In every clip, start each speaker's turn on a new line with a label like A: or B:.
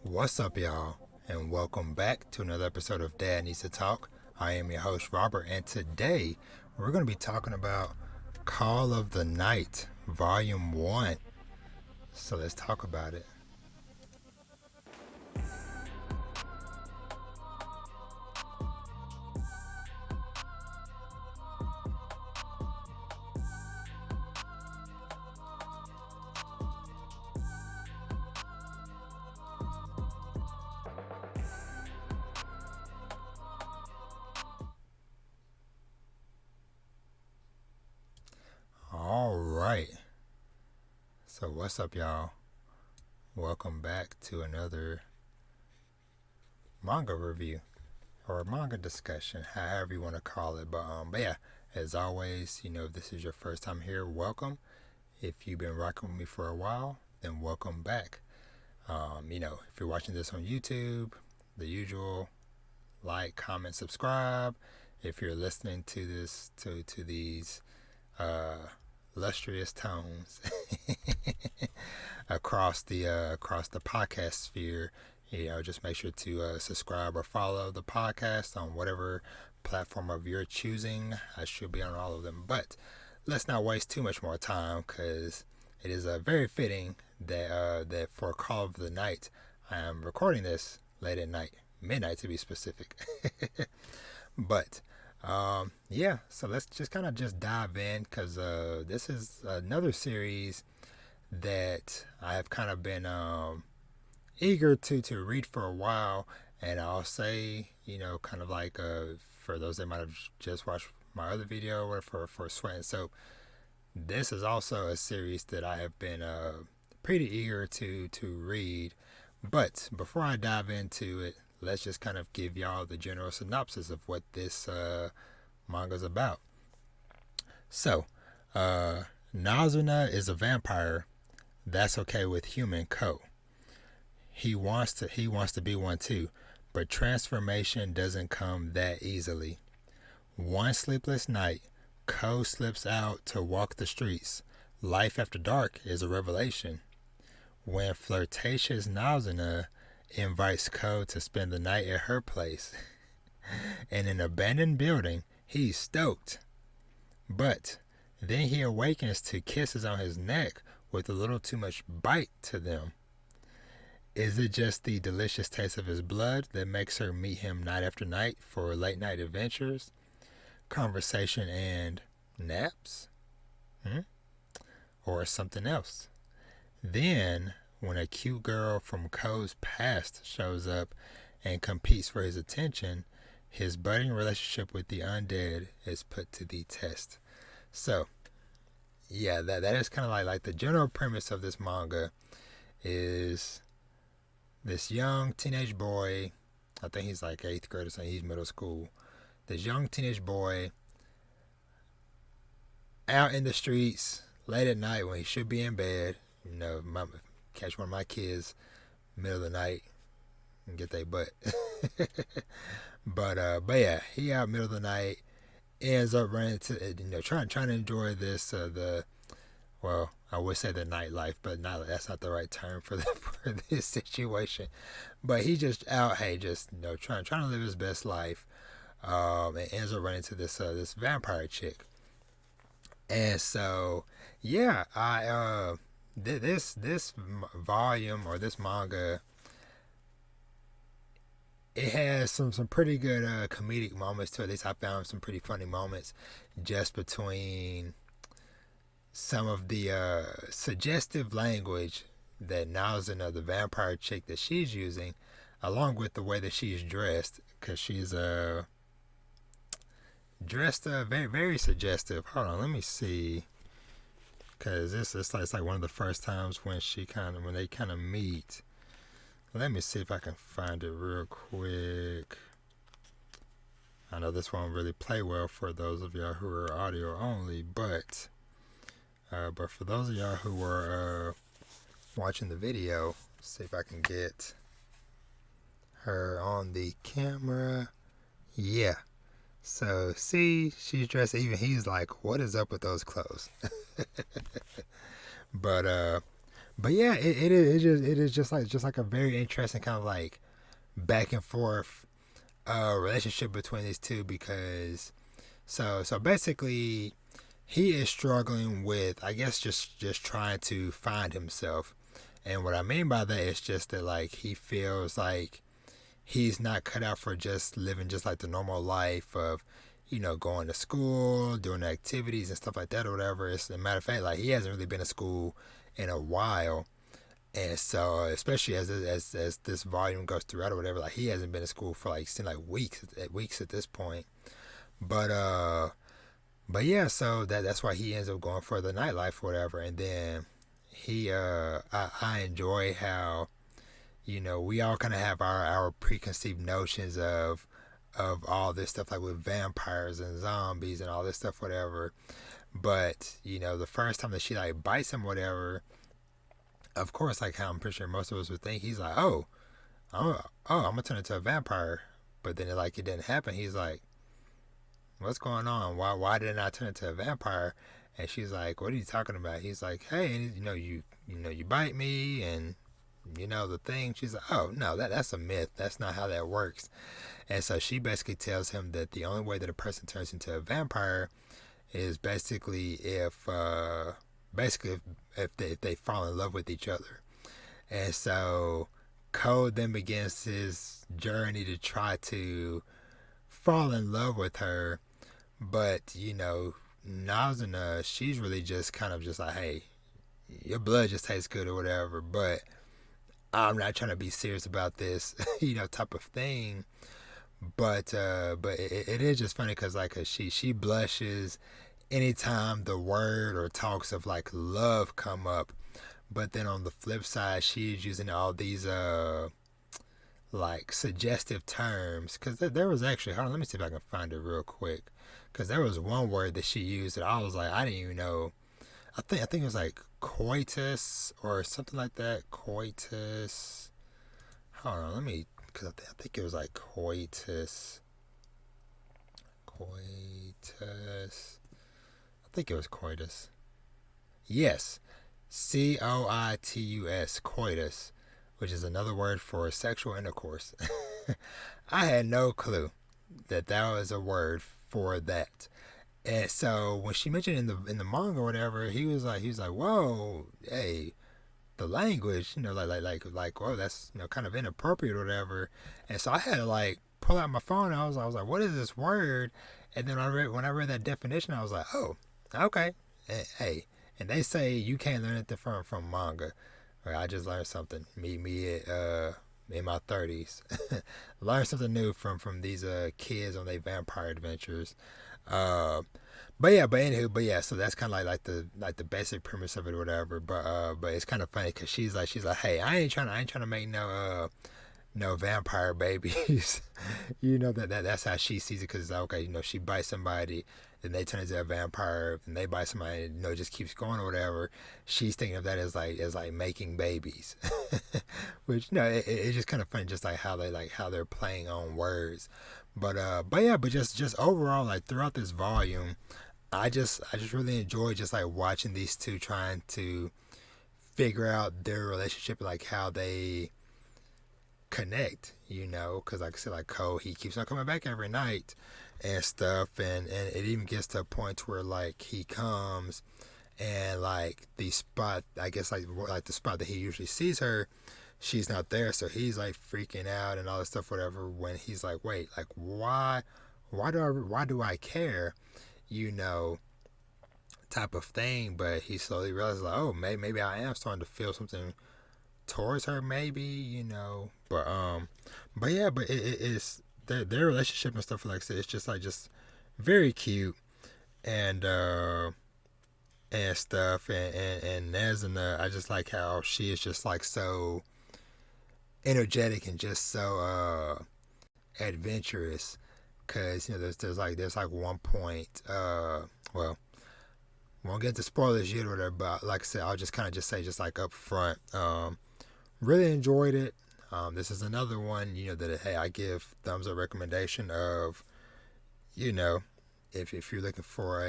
A: What's up, y'all? And welcome back to another episode of Dad Needs to Talk. I am your host, Robert, and today we're going to be talking about Call of the Night, Volume 1. So let's talk about it. All right. So, what's up, y'all? Welcome back to another manga review or manga discussion, however you want to call it. But yeah, as always, if this is your first time here, welcome. If you've been rocking with me for a while, then welcome back. If you're watching this on YouTube, the usual like, comment, subscribe. If you're listening to this to these lustrous tones across the podcast sphere, just make sure to subscribe or follow the podcast on whatever platform of your choosing. I should be on all of them, but let's not waste too much more time because it is very fitting that for Call of the Night, I am recording this late at night, midnight to be specific. But yeah, so let's just kind of just dive in because this is another series that I have kind of been eager to read for a while, and I'll say, kind of like for those that might have just watched my other video or for Sweat and Soap, this is also a series that I have been pretty eager to read. But before I dive into it, let's just kind of give y'all the general synopsis of what this manga's about. So, Nazuna is a vampire that's okay with human Ko. He wants to be one too, but transformation doesn't come that easily. One sleepless night, Ko slips out to walk the streets. Life after dark is a revelation. When flirtatious Nazuna invites Ko to spend the night at her place in an abandoned building, he's stoked. But then he awakens to kisses on his neck with a little too much bite to them. Is it just the delicious taste of his blood that makes her meet him night after night for late night adventures, conversation, and naps? Or something else? Then, when a cute girl from Ko's past shows up and competes for his attention, his budding relationship with the undead is put to the test. So, yeah, that is kind of like the general premise of this manga is this young teenage boy, I think he's like 8th grade or something, he's middle school. This young teenage boy out in the streets late at night when he should be in bed, catch one of my kids middle of the night and get their butt. but yeah, he out middle of the night, ends up running to trying to enjoy this I would say the nightlife, but that's not the right term for this situation. But he just out, trying to live his best life, and ends up running into this vampire chick. And so, yeah, this volume or this manga, it has some pretty good comedic moments to it. At least I found some pretty funny moments just between some of the suggestive language that Nazuna, the vampire chick, that she's using, along with the way that she's dressed, because she's dressed very, very suggestive. Hold on, let me see, because it's like one of the first times when they kind of meet. Let me see if I can find it real quick. I know this won't really play well for those of y'all who are audio only, but for those of y'all who are watching the video, see if I can get her on the camera. Yeah. So, see, she's dressed, even he's like, what is up with those clothes? But But yeah, it is just like a very interesting kind of like back and forth relationship between these two because so basically he is struggling with I guess just trying to find himself. And what I mean by that is just that like he feels like he's not cut out for just living just like the normal life of, going to school, doing activities and stuff like that or whatever. It's a matter of fact, like he hasn't really been to school in a while. And so, especially as this volume goes throughout or whatever, like he hasn't been to school for like seem like weeks at this point. But yeah, so that's why he ends up going for the nightlife or whatever. And then I enjoy how we all kind of have our preconceived notions of all this stuff like with vampires and zombies and all this stuff whatever. But the first time that she like bites him whatever, of course, like how I'm pretty sure most of us would think, he's like, I'm gonna turn into a vampire. But then it didn't happen. He's like, what's going on? Why didn't I turn into a vampire? And she's like, what are you talking about? He's like, hey, you bite me and the thing. She's like, oh no, that's a myth. That's not how that works. And so she basically tells him that the only way that a person turns into a vampire is basically if they fall in love with each other. And so Code then begins his journey to try to fall in love with her. But, Nazuna, she's really just kind of just like, hey, your blood just tastes good or whatever, but I'm not trying to be serious about this, type of thing. But it is just funny because like she blushes anytime the word or talks of like love come up. But then on the flip side, she's using all these like suggestive terms because there was actually, hold on, let me see if I can find it real quick, because there was one word that she used that I was like, I didn't even know. I think it was like coitus or something like that. Coitus. Hold on, let me, because I think it was like coitus. Coitus. I think it was coitus. Yes, coitus, coitus, which is another word for sexual intercourse. I had no clue that was a word for that. And so when she mentioned in the manga or whatever, he was like, whoa, hey, the language, whoa, that's kind of inappropriate or whatever. And so I had to like pull out my phone. And I was like, what is this word? And then when I read that definition, I was like, oh, okay, hey. And they say you can't learn it from manga. I just learned something. Me, in my 30s, learn something new from these kids on their vampire adventures. Uh, but yeah. So that's kind of like the basic premise of it, or whatever. But it's kind of funny because she's like, hey, I ain't trying to make no vampire babies. That's how she sees it because okay, she bites somebody, then they turn into a vampire, and they bite somebody, and it just keeps going or whatever. She's thinking of that as like making babies, which it's just kind of funny, just like how they're playing on words. But just overall, like throughout this volume, I just really enjoy just like watching these two trying to figure out their relationship, like how they connect, because like I said, like Cole, he keeps on coming back every night and stuff, and it even gets to a point where like he comes and like the spot, I guess like the spot that he usually sees her, she's not there, so he's like freaking out and all this stuff, whatever. When he's like, wait, like why do I care, you know, type of thing. But he slowly realizes like, oh, maybe I am starting to feel something towards her, maybe, but yeah, but it's their relationship and stuff like that. It's just very cute and stuff, and Nezana, I just like how she is just like so energetic and just so adventurous. Cause there's like one point, well, won't get into spoilers yet or whatever, but like I said, I'll just kind of just say just like up front, really enjoyed it. This is another one, that hey, I give thumbs up recommendation of, if you're looking for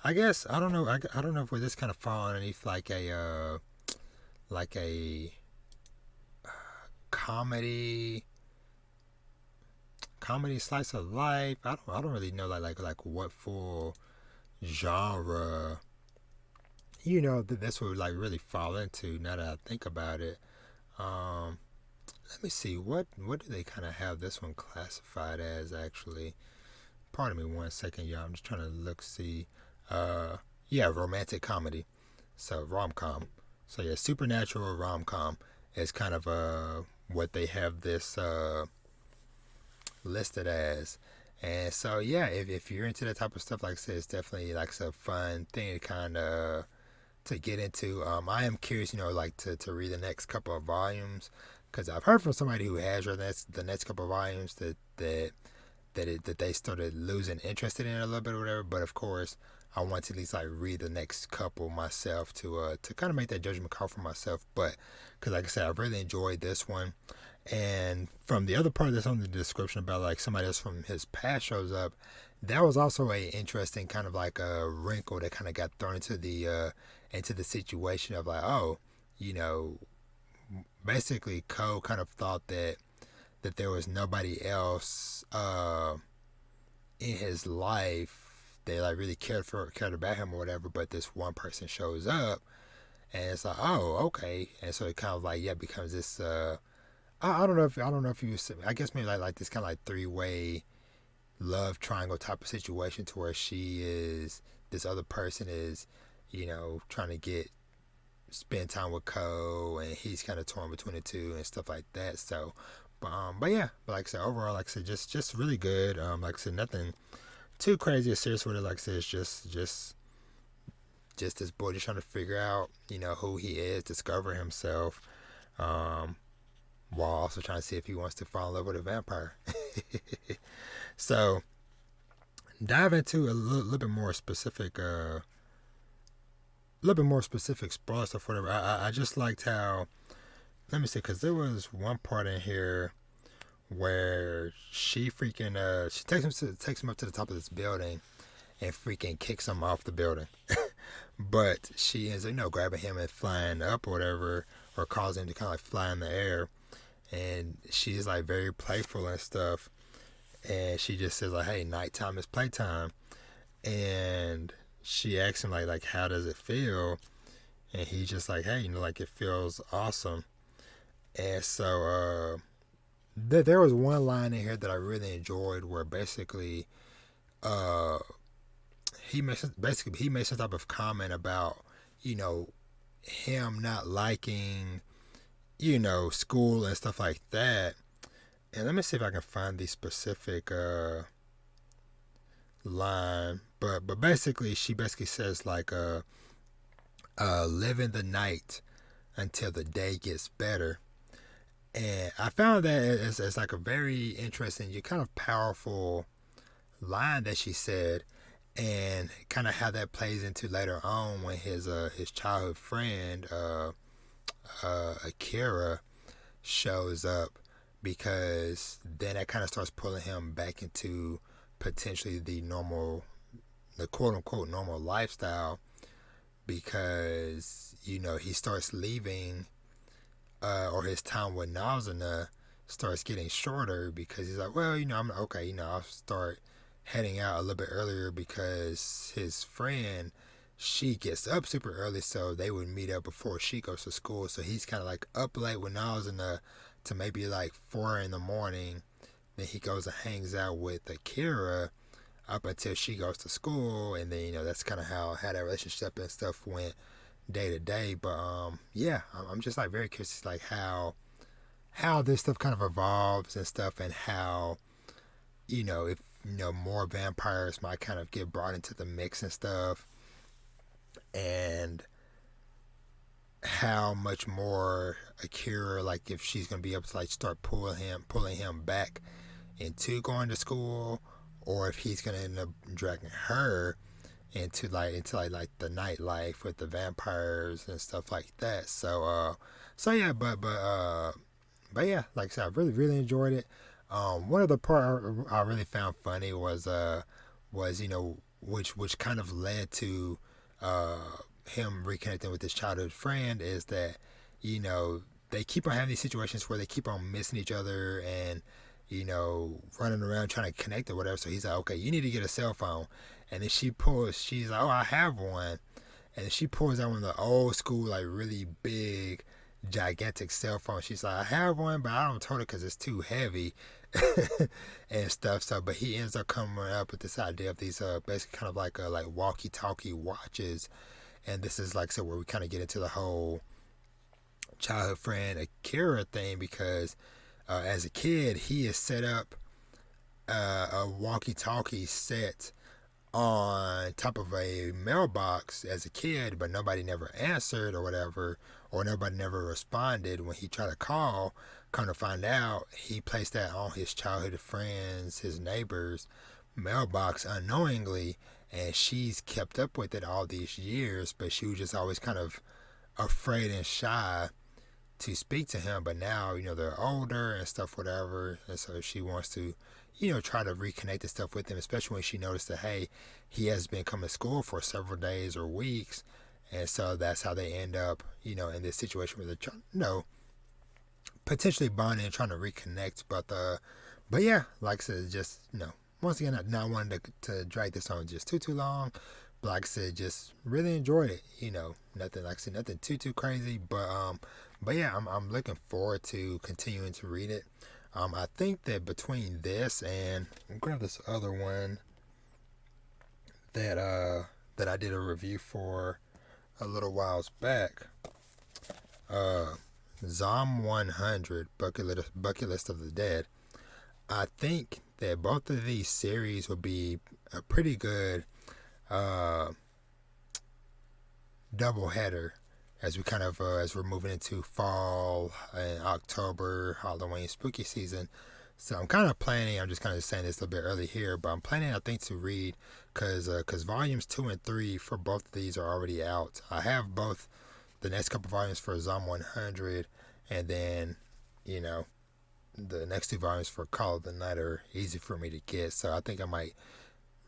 A: I guess I don't know if this kind of fall underneath like a like a comedy slice of life. I don't really know like what full genre this would like really fall into now that I think about it. Um, Let me see what do they kind of have this one classified as actually. Pardon me 1 second, y'all. I'm just trying to look see. Yeah, romantic comedy. So rom-com. So yeah, supernatural rom-com is kind of what they have this listed as. And so yeah, if you're into that type of stuff, like I said, it's definitely like a fun thing to kind of to get into. I am curious, like to read the next couple of volumes because I've heard from somebody who has read the next couple of volumes that they started losing interest in it a little bit or whatever. But of course, I want to at least like read the next couple myself to kind of make that judgment call for myself. But because like I said, I really enjoyed this one. And from the other part that's on the description about like somebody else from his past shows up, that was also a interesting kind of like a wrinkle that kind of got thrown into the situation of like, oh, you know, basically Cole kind of thought that there was nobody else in his life that like really cared about him or whatever, but this one person shows up and it's like, oh, okay. And so it kind of like becomes this I don't know if you, I guess maybe like this kind of like three-way love triangle type of situation to where this other person is, trying to spend time with Cole, and he's kind of torn between the two and stuff like that. So, but yeah, but like I said, overall, like I said, just really good. Like I said, nothing too crazy or serious with it. Like I said, it's just this boy just trying to figure out, who he is, discover himself. While also trying to see if he wants to fall in love with a vampire. So, dive into a little bit more specific, spoiler stuff, whatever. I just liked how, let me see, because there was one part in here where she freaking, she takes him up to the top of this building and freaking kicks him off the building. But she ends up, grabbing him and flying up or whatever, or causing him to kind of like fly in the air. And she's like very playful and stuff, and she just says like, hey, nighttime is playtime. And she asks him like how does it feel, and he's just like, hey, like it feels awesome. And so there was one line in here that I really enjoyed where basically he makes some type of comment about him not liking school and stuff like that. And let me see if I can find the specific line. But basically, she basically says like, living the night until the day gets better. And I found that it's like a very interesting, kind of powerful line that she said, and kind of how that plays into later on when his childhood friend Akira shows up, because then that kind of starts pulling him back into potentially the quote unquote normal lifestyle, because he starts leaving, or his time with Nazuna starts getting shorter, because he's like, well, I'm okay, I'll start heading out a little bit earlier, because his friend, she gets up super early, so they would meet up before she goes to school. So he's kind of like up late with Nazuna to maybe like 4 in the morning. Then he goes and hangs out with Akira up until she goes to school, and then that's kind of how that relationship and stuff went day to day. But yeah, I'm just like very curious, like how this stuff kind of evolves and stuff, and how if more vampires might kind of get brought into the mix and stuff, and how much more Akira, like if she's gonna be able to like start pulling him back into going to school, or if he's gonna end up dragging her into like the nightlife with the vampires and stuff like that. So yeah, but yeah, like I said, I really enjoyed it. One of the part I really found funny was which kind of led to him reconnecting with his childhood friend, is that you know, they keep on having these situations where they keep on missing each other and, you know, running around trying to connect or whatever. So he's like, okay, you need to get a cell phone. And then she's like, oh, I have one. And she pulls out one of the old school, like really big, gigantic cell phones. She's like, I have one, but I don't told it because it's too heavy and stuff. So, but he ends up coming up with this idea of these basically kind of like walkie-talkie watches. And this is like so where we kind of get into the whole childhood friend Akira thing because as a kid he has set up a walkie-talkie set on top of a mailbox as a kid, but nobody never answered or whatever, or nobody never responded when he tried to call. Come to find out, he placed that on his childhood friends, his neighbors' mailbox unknowingly, and she's kept up with it all these years, but she was just always kind of afraid and shy to speak to him. But now, you know, they're older and stuff, whatever, and so she wants to, you know, try to reconnect and stuff with him, especially when she noticed that, hey, he has been coming to school for several days or weeks. And so that's how they end up, you know, in this situation where they're trying, you know, potentially bonding and trying to reconnect. But yeah, like I said, just, you know, once again, not wanting to drag this on just too long. But like I said, just really enjoyed it. You know, nothing, like I said, nothing too crazy. But yeah, I'm looking forward to continuing to read it. I think that between this and I'll grab this other one that I did a review for a little whiles back, Zom 100 Bucket List of the Dead. I think that both of these series will be a pretty good double header as we kind of as we're moving into fall and October, Halloween, spooky season. So I'm kind of planning. I'm just kind of saying this a little bit early here, but I'm planning, I think, to read because volumes 2 and 3 for both of these are already out. I have both the next couple volumes for Zom 100, and then, you know, the next 2 volumes for Call of the Night are easy for me to get. So I think I might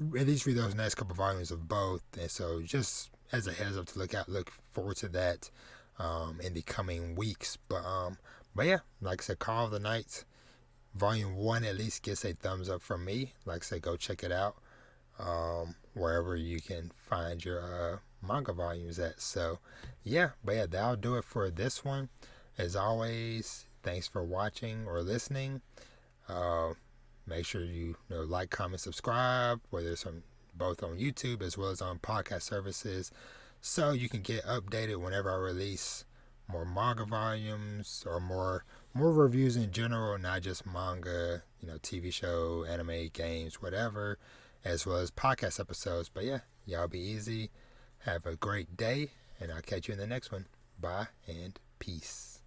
A: at least read those next couple volumes of both. And so just as a heads up to look forward to that in the coming weeks. But yeah, like I said, Call of the Night Volume 1 at least gets a thumbs up from me. Like I said, go check it out wherever you can find your manga volumes at. So yeah, but yeah, that'll do it for this one. As always, thanks for watching or listening. Make sure you like, comment, subscribe, whether it's both on YouTube as well as on podcast services, so you can get updated whenever I release more manga volumes or more reviews in general, not just manga, TV show, anime, games, whatever, as well as podcast episodes. But yeah, y'all be easy. Have a great day, and I'll catch you in the next one. Bye and peace.